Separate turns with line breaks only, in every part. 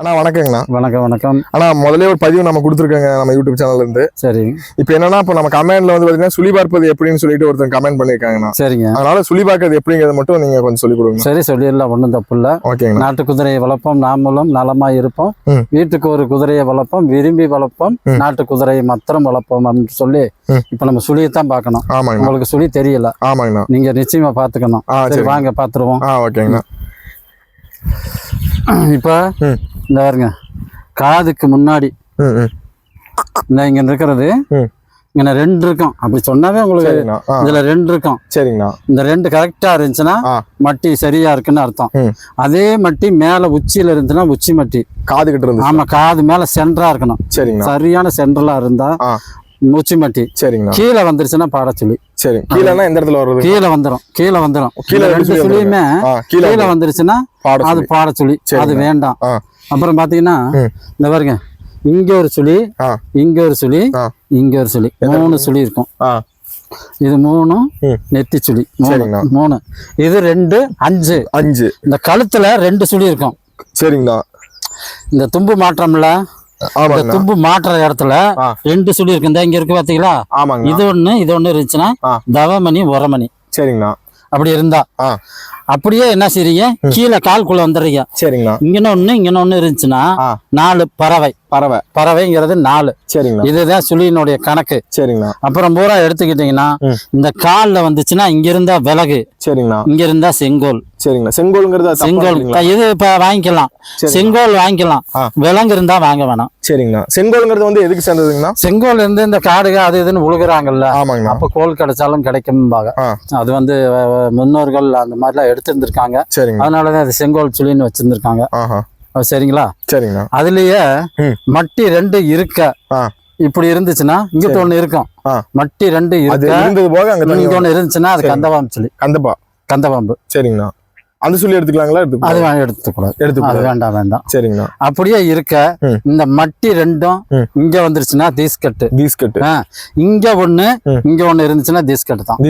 அண்ணா வணக்கங்கண்ணா.
வணக்கம் வணக்கம்.
அண்ணா முதல்ல ஒரு பதிவு நம்ம கொடுத்துருக்கோங்க நம்ம யூடியூப் சேனல்ல இருந்து.
சரி.
இப்போ என்னன்னா இப்போ நம்ம கமெண்ட்ல வந்து பாத்தீங்கன்னா சுழி பார்ப்பது எப்படின்னு சொல்லிட்டு ஒருத்தர் கமெண்ட் பண்ணிருக்காங்கண்ணா.
சரிங்க.
அதனால சுழி பார்க்கறது எப்படிங்கிறத மட்டும் நீங்க கொஞ்சம் சொல்லி கொடுங்க.
சரி சொல்லிடலாம், ஒன்றும் தப்பு இல்லை.
ஓகேங்க.
நாட்டு குதிரையை வளர்ப்போம், நாமளும் நலமாய் இருப்போம். வீட்டுக்கு ஒரு குதிரையை வளர்ப்போம், விரும்பி வளர்ப்போம். நாட்டு குதிரையை மாத்திரம் வளர்ப்போம் அப்படின்னு சொல்லி இப்போ நம்ம சுழியத்தான் பார்க்கணும்.
ஆமாங்க.
உங்களுக்கு சுழி தெரியல.
ஆமாங்கண்ணா.
நீங்க நிச்சயமா பார்த்துக்கணும். சரி வாங்க பார்த்துருவோம்.
ஓகேங்கண்ணா.
இப்போ இந்த பாருங்க, காதுக்கு முன்னாடி இந்த இங்க இருக்கிறது இங்க ரெண்டு இருக்கும். அப்படி சொன்னாவே உங்களுக்கு இதுல ரெண்டு இருக்கும்.
சரிங்கண்ணா.
இந்த ரெண்டு கரெக்டா இருந்துச்சுன்னா மட்டி சரியா இருக்குன்னு அர்த்தம். அதே மட்டி மேல உச்சியில இருந்துச்சுன்னா உச்சி மட்டி
காது கிட்ட இருந்து.
ஆமா, காது மேல சென்டரா இருக்கணும்.
சரிங்க.
சரியான சென்ட்ரலா இருந்தா உச்சி மட்டி.
சரிங்கண்ணா.
கீழே வந்துருச்சுன்னா பாடச்சுழி.
சரி. கீழனா எந்த இடத்துல வருது?
கீழே வந்துரும். கீழே ரெண்டு சுழியுமே கீழே வந்துருச்சுன்னா அது பாடச்சுழி. அது வேண்டாம். அப்புறம் பாத்தீங்கன்னா இந்த பாருங்க, இங்க ஒரு சுழி, இங்க ஒரு சுழி, இங்க ஒரு சுழி, 3 சுழி இருக்கும். இது 3 நெத்தி சுழி. 3 இது 2 5. இந்த கழுத்துல 2 சுழி இருக்கும்.
சரிங்கண்ணா.
இந்த தும்பு மாற்றம்ல, தும்பு மாற்ற இடத்துல 2 சுழி இருக்கு. இந்த இங்க இருக்கு பாத்தீங்களா? இது ஒண்ணு இருந்துச்சுன்னா தவமணி உரமணி.
சரிங்கண்ணா.
அப்படி இருந்தா அப்படியே என்ன செய்றீங்க, கீழே கால்குள்ள வந்துடுறீங்க.
சரிங்கண்ணா.
இங்கன்னு ஒண்ணு இருந்துச்சுன்னா 4 பறவைங்கிறது 4.
சரிங்கண்ணா.
இதுதான் சுழியினுடைய கணக்கு.
சரிங்கண்ணா.
அப்புறம் பூரா எடுத்துக்கிட்டீங்கன்னா இந்த கால்ல வந்துச்சுன்னா இங்க இருந்தா விலகு.
சரிங்கண்ணா.
இங்க இருந்தா செங்கோல்.
சரிங்கண்ணா. செங்கோல்
இது இப்ப வாங்கிக்கலாம். செங்கோல் வாங்கிக்கலாம். விலங்கு இருந்தா வாங்க வேணாம்.
சரிங்கண்ணா. செங்கோல்ங்கிறது வந்து எதுக்கு சேர்ந்ததுங்கண்ணா?
செங்கோல் இருந்து இந்த காடுக அது இதுன்னு உழுகுறாங்கல்ல.
ஆமாங்கண்ணா.
அப்ப கோல் கிடைச்சாலும் கிடைக்கும்பாங்க. அது வந்து முன்னோர்கள் அந்த மாதிரிலாம் எடுத்திருந்திருக்காங்க. அதனாலதான் அது செங்கோல் சுழின்னு வச்சிருந்திருக்காங்க. சரிங்களா?
சரிங்கண்ணா.
அதுலயே மட்டி 2 இருக்க இப்படி இருந்துச்சுன்னா இங்கிட்ட ஒண்ணு இருக்கும். மட்டி 2 இருந்தது போக இங்க ஒண்ணு இருந்துச்சுன்னா அது கந்தவாம்பு சுழி. கந்தவாம்பு.
சரிங்கண்ணா. அந்த சுழி எடுத்துக்கலாங்களா?
அது எடுத்துக்கூடாது. வேண்டாம்.
சரிங்கண்ணா.
அப்படியே இருக்க இந்த மட்டி 2 இங்க வந்துருச்சுன்னா தீஸ்கட்டு. இங்க ஒண்ணு இருந்துச்சுன்னா தீஸ்கட்டு தான்.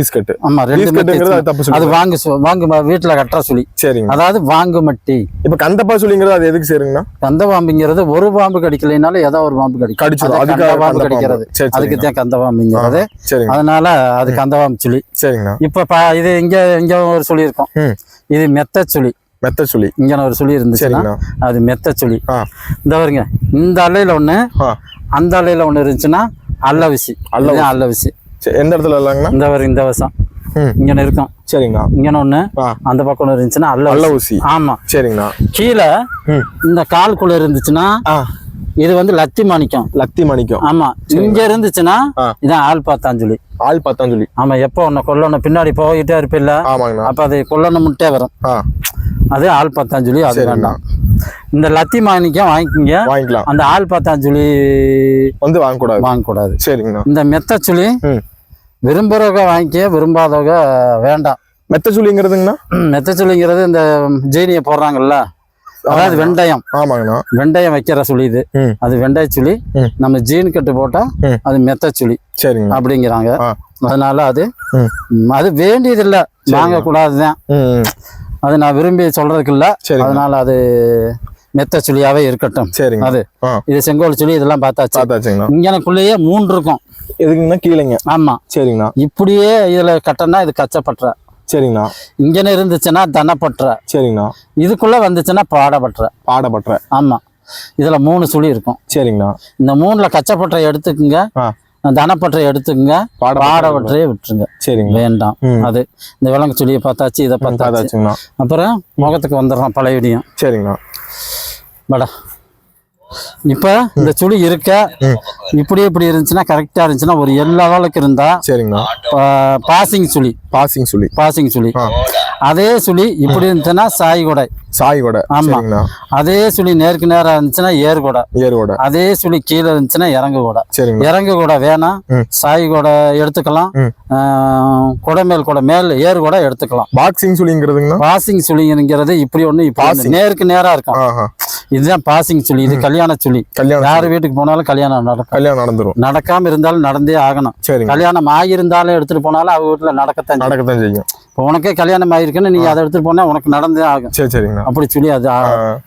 ஆமா, 2 அது வாங்கு வீட்டுல கட்டுற சுழி. சரிங்க. அதாவது வாங்கு மட்டி.
இப்ப கந்தப்பா சுழிங்கிறது அது எதுக்கு சேருங்கண்ணா?
கந்தவாம்புங்கிறது ஒரு பாம்பு கடிக்கலைனாலும் ஏதோ ஒரு பாம்பு கடிச்சிடும் கடிக்கிறது. அதுக்கு தான் கந்தவாம்புங்கிறது. அதனால அது கந்தவாம்பு சுழி.
சரிங்கண்ணா.
இப்ப இது இங்க ஒரு சுழி இருக்கும். இது மெத்த சுழி. இங்க ஒரு சுழி இருந்துச்சுன்னா அது மெத்த சுழி. இந்த பாருங்க, இந்த அலையில ஒண்ணு அந்த அலையில ஒண்ணு இருந்துச்சுன்னா அல்லவிசி. அல்லவிசி
எந்த இடத்துல இல்லைங்கண்ணா?
இந்த பாருங்க, இந்த வசம் இங்க இருக்கும்.
சரிங்கண்ணா.
இங்க ஒண்ணு அந்த பக்கம் ஒண்ணு இருந்துச்சுன்னா அல்லவிசி. ஆமா.
சரிங்கண்ணா.
கீழே இந்த கால்குள்ள இருந்துச்சுன்னா இது வந்து லத்தி மாணிக்கம். ஆமா. இங்க இருந்துச்சுன்னா இதான் ஆள் பார்த்தாஞ்சுழி. ஆமா. எப்போ ஒன்னு கொல்லணும் பின்னாடி போயிட்டே இருப்பில்ல, அப்ப அது கொல்லணும் முட்டே வரும். அது ஆள் பார்த்தாஞ்சுழி. அது வேண்டாம். இந்த லத்தி மாணிக்கம் வாங்கிக்கலாம். அந்த ஆள் பார்த்தாஞ்சுழி
வந்து வாங்கக்கூடாது. சரிங்கண்ணா.
இந்த மெத்த சுழி விரும்புறவங்க வாங்கிக்க, விரும்பாதவங்க வேண்டாம்.
மெத்த சுழிங்கிறதுங்கண்ணா?
மெத்த சுழிங்கிறது இந்த ஜீனியை போடுறாங்கல்ல, அதாவது வெந்தயம்.
ஆமாங்கண்ணா.
வெந்தயம் வைக்கிற சுழி இது. அது வெந்தய சுழி. நம்ம ஜீன் கட்டு போட்டா அது மெத்த சுழி. சரிங்க அப்படிங்கிறாங்க. அதனால அது வேண்டியது இல்ல, வாங்க கூடாதுதான். அது நான் விரும்பி சொல்றதுக்கு இல்ல. அதனால அது மெத்த சுழியாவே இருக்கட்டும். சரிங்க. அது இது செங்கோல் சுழி. இதெல்லாம் பார்த்தாச்சு. இங்கனக்குள்ளேயே 3 இருக்கும்.
எதுக்குன்னா கீழேங்க. ஆமா. சரிங்கண்ணா.
இப்படியே இதுல கட்டனா இது கச்சப்பற்ற.
சரிங்கண்ணா.
இங்கன்னு இருந்துச்சுன்னா தனப்பற்ற.
சரிங்கண்ணா.
இதுக்குள்ள வந்துச்சுன்னா பாடப்பற்ற. ஆமா. இதுல 3 சுழி இருக்கும். சரிங்கண்ணா. இந்த 3ல கச்சப்பற்றை எடுத்துக்குங்க, தனப்பற்றை எடுத்துக்குங்க, பாடப்பற்றையே விட்டுருங்க. சரிங்க. வேண்டாம். அது இந்த விலங்கு சுழியை பார்த்தாச்சு, இதை பார்த்தாச்சுங்கண்ணா. அப்புறம் முகத்துக்கு வந்துடுறோம் பழையடியும்.
சரிங்கண்ணா.
படா இப்ப இந்த சுழி இருக்க இப்படி இருந்துச்சுன்னா கரெக்டா இருந்துச்சுன்னா ஒரு எல்லா அளவுக்கு இருந்தா சரிங்கண்ணா பாசிங் சுழி. அதே சுழி இப்படி இருந்துச்சுன்னா சாய் கொடை. ஆமா. அதே சுழி நேருக்கு நேரம் இருந்துச்சுன்னா ஏறு. அதே சுழி கீழே இருந்துச்சுன்னா இறங்கு கொடை வேணாம். சாய் கொடை எடுத்துக்கலாம். கொடை மேல் ஏறு கொடை எடுத்துக்கலாம்.
பாசிங்
சுழிங்கிறது இப்படி ஒண்ணு இப்ப நேருக்கு நேரா இருக்கும். இதுதான் பாசிங் சுழி. இது கல்யாண சுழி. யாரு வீட்டுக்கு போனாலும் கல்யாணம் நடந்துரும். நடக்காம இருந்தாலும் நடந்தே ஆகணும். கல்யாணம் ஆகியிருந்தாலும் எடுத்துட்டு போனாலும் அவங்க வீட்டுல நடக்கத்தான் செய்யும். இப்போ உனக்கே கல்யாணம் ஆயிருக்குன்னு நீ அதை எடுத்துட்டு போனா உனக்கு நடந்தே ஆகும். அப்படி சொல்லி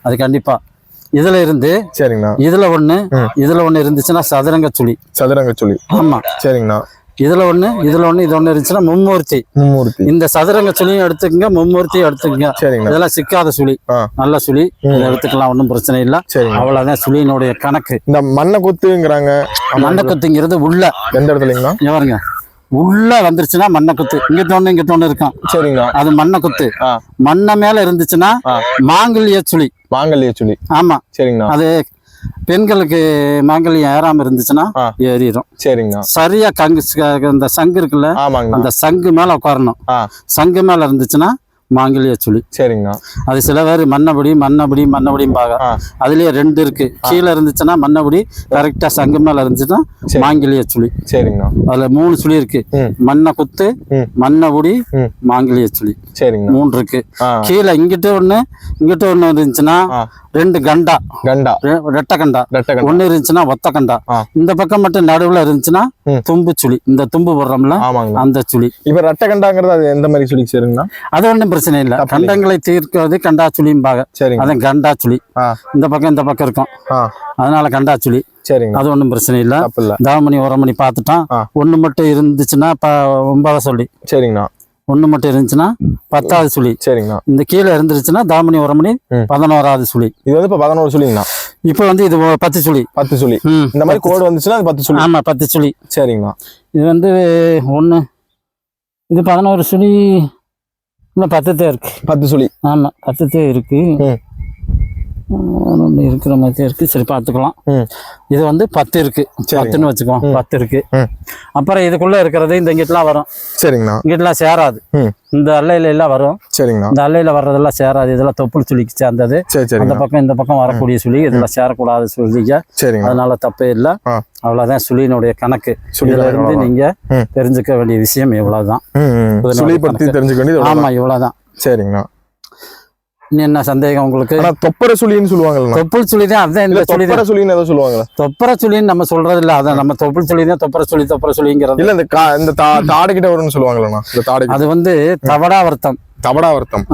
அது கண்டிப்பா இதுல இருந்து
சரிங்கண்ணா.
இதுல ஒண்ணு இருந்துச்சுன்னா சதுரங்க சுழி. ஆமா.
சரிங்கண்ணா.
இதுல ஒண்ணு இது ஒண்ணு இருந்துச்சுன்னா மும்மூர்த்தி. இந்த சதுரங்க சுழியும் எடுத்துக்கங்க, மும்மூர்த்தியும் எடுத்துக்கங்க. இதெல்லாம் சிக்காத சுழி, நல்ல சுழி, இதை எடுத்துக்கலாம், ஒன்றும் பிரச்சனை இல்லை. அவ்வளவுதான் சுழியினுடைய கணக்கு.
இந்த மண்ணை கொத்துங்கிறாங்க,
மண்ணை கொத்துங்கிறது உள்ள
எந்த இடத்துலங்களா
பாருங்க, உள்ள வந்துருச்சுன்னா மண்ணை குத்து. இங்கிட்ட ஒண்ணு இருக்கும்.
சரிங்களா.
அது மண்ணை குத்து. மண்ணை மேல இருந்துச்சுன்னா மாங்கல்ய சுழி. ஆமா. சரிங்களா. அது பெண்களுக்கு மாங்கல்யம் ஏறாம இருந்துச்சுன்னா ஏறிடும்.
சரிங்கண்ணா.
சரியா இந்த சங்கு இருக்குல்ல, அந்த சங்கு மேல உட்காரணும். சங்கு மேல இருந்துச்சுன்னா மாங்கல்ய சுழி.
சரிங்கண்ணா.
அது சில பேர் மன்னபடிம்பாங்க. அதுலயே 2 இருக்கு. கீழே இருந்துச்சுன்னா மன்னபடி, கரெக்டா சங்கு மேல இருந்துச்சுன்னா மாங்கல்ய சுழி.
சரிங்கண்ணா.
அதுல 3 சுழி இருக்கு. மண்ணை குத்து, மன்னபடி, மாங்கல்ய சுழி.
சரிங்க.
3 இருக்கு. கீழே இங்கிட்ட ஒண்ணு இருந்துச்சுன்னா 2 கண்டா, ரெட்ட கண்டா. ஒண்ணு இருந்துச்சுன்னா ஒத்த கண்டா. இந்த பக்கம் மட்டும் நடுவுல இருந்துச்சுன்னா தும்பு சுழி. இந்த தும்பு போடுறோம்ல, அந்த சுழி.
இப்ப ரெட்ட கண்டாங்கிறது அது எந்த மாதிரி சுழி சேருங்கண்ணா?
அது ஒண்ணும் பிரச்சனை இல்ல. கண்டங்களை தீர்க்கிறது கண்டா சுழிம்பாங்க. அதான் கண்டா சுழி. இந்த பக்கம் இருக்கும், அதனால கண்டா சுழி.
சரிங்க.
அது ஒண்ணும் பிரச்சனை இல்ல. தாமணி உரமணி பார்த்துட்டான். ஒண்ணு மட்டும் இருந்துச்சுன்னா 9 சுழி. சரிங்கண்ணா. ஒண்ணு மட்டும் இருந்துச்சுன்னா 10வது சுழி. சரிங்கண்ணா. இந்த கீழே இருந்துருச்சுன்னா தாமணி உரமணி 11வது சுழி. இது வந்து இப்ப 11 சுழிங்கண்ணா. இப்ப வந்து இது 10 சுழி. இந்த மாதிரி கோடு வந்துச்சுன்னா அது 10 சுழி. ஆமா, 10 சுழி. சரிங்கண்ணா. இது வந்து இது 11 சுழி. இன்னும் 10 இருக்கு. 10 சுழி. ஆமா, 10 இருக்கு. இருக்கிற மாதிரி இருக்கு. சரி, பார்த்துக்கலாம். இது வந்து 10 இருக்கு. 10ன்னு வச்சுக்கோ. 10 இருக்கு. அப்புறம் இதுக்குள்ள இருக்கிறது இந்த இங்கிட்டலாம் வரும். சரிங்கண்ணா. இங்கிட்டலாம் சேராது. இந்த அல்லையில எல்லாம் வரும். சரிங்கண்ணா. இந்த அல்லையில வர்றதெல்லாம் சேராது. இதெல்லாம் தொப்புள் சுழிக்கு சேர்ந்தது. அந்த பக்கம் இந்த பக்கம் வரக்கூடிய சுழி. இதெல்லாம் சேரக்கூடாது சுழிங்க. அதனால தப்பே இல்லை. அவ்வளவுதான் சுழியினுடைய கணக்கு. இதுல இருந்து நீங்க தெரிஞ்சுக்க வேண்டிய விஷயம் இவ்வளவுதான். ஆமா, இவ்வளவுதான். சரிங்கண்ணா. என்ன சந்தேகம் உங்களுக்கு? தொப்பர சுழின்னு சொல்லுவாங்க. தொப்புள் சுழி தான். அதான் இந்த தொப்பர சுழின்னு ஏதோ சொல்லுவாங்க. தொப்பர சுழின்னு நம்ம சொல்றது இல்ல. அதான் நம்ம தொப்புள் சுழி தான் தொப்பர சுழிங்கிறது. இல்ல, இந்த தாடை கிட்ட வரும்னு சொல்லுவாங்களா? இந்த தாடை அது வந்து தவடாவர்த்தம்.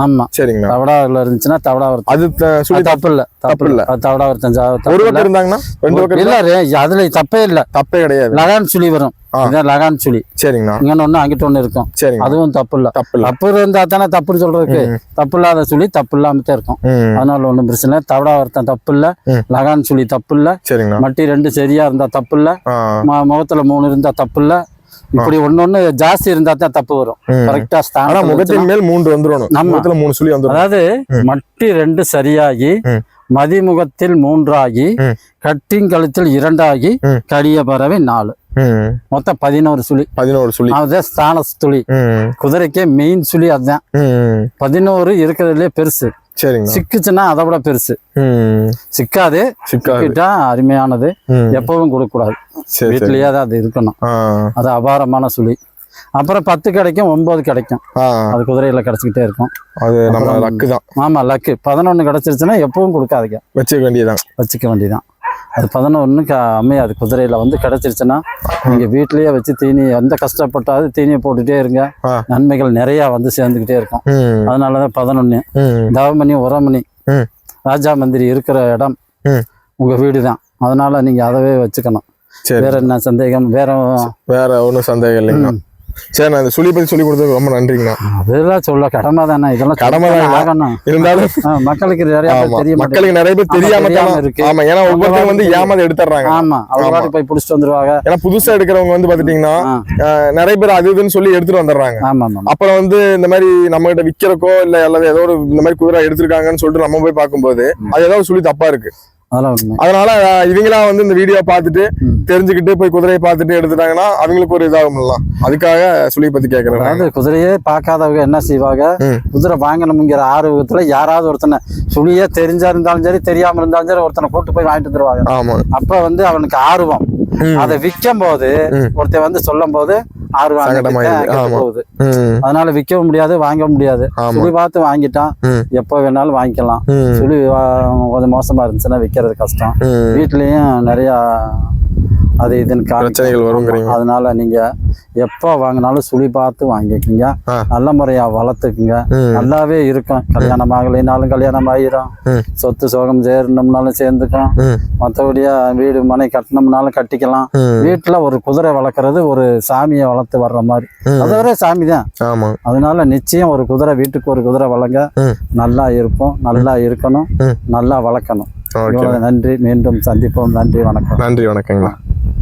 ஆமா. சரிங்க. தவடாவில் இருந்துச்சுன்னா தவடாவர்த்தம். அது சுழி தப்பு இல்ல. தவடாவர்த்தம் ஒரு பக்கம் இருந்தாங்கன்னா 2 பக்கம் இல்ல. அதுல தப்பே இல்ல. தப்பே கிடையாது. லகான் சுழி வரும். லகான் சுழி. சரிங்கண்ணா. இங்க ஒண்ணு அங்கிட்ட ஒண்ணு இருக்கும். அதுவும் தப்பு இல்ல. தப்பு இருந்தா தானே தப்புன்னு சொல்றதுக்கு. தப்பு இல்லாத சுழி தப்பு இல்லாமத்தான் இருக்கும். அதனால ஒண்ணும் பிரச்சனை இல்லை. தவடாவர்த்தம் தப்பு இல்ல. லகான் சுழி தப்பு இல்ல. மட்டி 2 சரியா இருந்தா தப்பு இல்ல. முகத்துல 3 இருந்தா தப்பு இல்ல. இப்படி ஒண்ணு ஜாஸ்தி இருந்தா தான் தப்பு வரும். கரெக்டா ஸ்தானம் முகத்தின் மேல் 3 வந்துரும். முகத்துல 3 சுழி வந்துரும். அதாவது மட்டி 2 சரியாகி, மதிமுகத்தில் 3 ஆகி, கட்டிங்கழுத்தில் 2 ஆகி, கடிய பறவை 4, மொத்தம் 11 சுழி. அதுதான் ஸ்தான சுழி. குதிரைக்கே மெயின் சுழி அதுதான். 11 இருக்கிறதுலே பெருசு. சிக்குச்சுன்னா அதை விட பெருசு. சிக்கிட்டா அருமையானது. எப்பவும் கொடுக்க கூடாது. வீட்லயே தான் அது இருக்கணும். அது அபாரமான சுழி. அப்புறம் 10 கிடைக்கும், 9 கிடைக்கும். அது குதிரையில கிடைச்சிக்கிட்டே இருக்கும். அது நம்ம லக்கு தான். ஆமா, லக்கு. 11 கிடைச்சிருச்சுன்னா எப்பவும் கொடுக்காதீங்க. வச்சுக்க வேண்டியதான். அது 11க்கு அமையாது. குதிரையில வந்து கிடைச்சிருச்சுன்னா நீங்க வீட்லயே வச்சு தீனி, எந்த கஷ்டப்பட்டாது தீனியை போட்டுட்டே இருங்க. நன்மைகள் நிறைய வந்து சேர்ந்துக்கிட்டே இருக்கும். அதனாலதான் 11. தவமணி உரமணி ராஜா மந்திரி இருக்கிற இடம் உங்க வீடு தான். அதனால நீங்க அதவே வச்சுக்கணும். வேற என்ன சந்தேகம்? வேற ஒன்றும் சந்தேகம் இல்லைங்கண்ணா. சரி, நான் இந்த சுழி பத்தி சொல்லி கொடுத்தது ரொம்ப நன்றிங்கண்ணா. அதெல்லாம் சொல்ல கடமை தானே. இதெல்லாம் கடமை தான். இருந்தாலும் மக்களுக்கு நிறைய பேர் தெரியாம இருக்கு. ஆமா, ஏன்னா ஒவ்வொருத்தரும் வந்து ஏமாந்து எடுத்துறாங்க. ஆமா, அவங்க போய் புடிச்சிட்டு வந்துருவாங்க. ஏன்னா புதுசா எடுக்கிறவங்க வந்து பாத்துட்டீங்கன்னா நிறைய பேர் அது இதுன்னு சொல்லி எடுத்துட்டு வந்துடுறாங்க. ஆமா. அப்புறம் வந்து இந்த மாதிரி நம்ம கிட்ட விக்கிறக்கோ இல்ல அல்லது ஏதோ ஒரு இந்த மாதிரி குதிரை எடுத்திருக்காங்கன்னு சொல்லிட்டு நம்ம போய் பார்க்கும்போது அது ஏதாவது சுழி தப்பா இருக்கு. அதனால இவங்களா வந்து இந்த வீடியோ பார்த்துட்டு தெரிஞ்சுக்கிட்டு போய் குதிரையை பார்த்துட்டு எடுத்துட்டாங்கன்னா அவங்களுக்கு ஒரு இதாகும்ல. அதுக்காக சுழி பத்தி கேட்கறேன். அதாவது குதிரையே பார்க்காதவங்க என்ன செய்வாங்க, குதிரை வாங்கணுங்கிற ஆர்வத்துல யாராவது ஒருத்தனை சுழியே தெரிஞ்சா இருந்தாலும் சரி, தெரியாம இருந்தாலும் சரி, ஒருத்தனை கூட்டு போய் வாங்கிட்டு வந்துருவாங்க. ஆமா. அப்ப வந்து அவனுக்கு ஆர்வம். அதை விற்கும் போது ஒருத்தன் வந்து சொல்லும் போது ஆர்வம் போகுது. அதனால விற்கவும் முடியாது, வாங்க முடியாது. சுழி பார்த்து வாங்கிட்டான், எப்ப வேணாலும் வாங்கிக்கலாம். சுழி கொஞ்சம் மோசமா இருந்துச்சுன்னா விற்கிறது கஷ்டம். வீட்லயும் நிறைய அது இதுன்னு
பிரச்சனைகள் வருங்கிறீங்க.
அதனால நீங்க எப்போ வாங்கினாலும் சுழி பார்த்து வாங்கிக்கிங்க. நல்ல முறையா வளர்த்துக்குங்க. நல்லாவே இருக்கும். கல்யாணம் ஆகலைனாலும் கல்யாணம் ஆயிரும். சொத்து சோகம் சேரணும்னாலும் சேர்ந்துக்கும். மற்றபடியா வீடு மனை கட்டணும்னாலும் கட்டிக்கலாம். வீட்டுல ஒரு குதிரை வளர்க்கறது ஒரு சாமியை வளர்த்து வர்ற மாதிரி. அது ஒரு சாமி தான். அதனால நிச்சயம் ஒரு குதிரை, வீட்டுக்கு ஒரு குதிரை வளங்க. நல்லா இருப்போம், நல்லா இருக்கணும், நல்லா வளர்க்கணும். நன்றி. மீண்டும் சந்திப்போம். நன்றி, வணக்கம்.
நன்றி, வணக்கங்களா.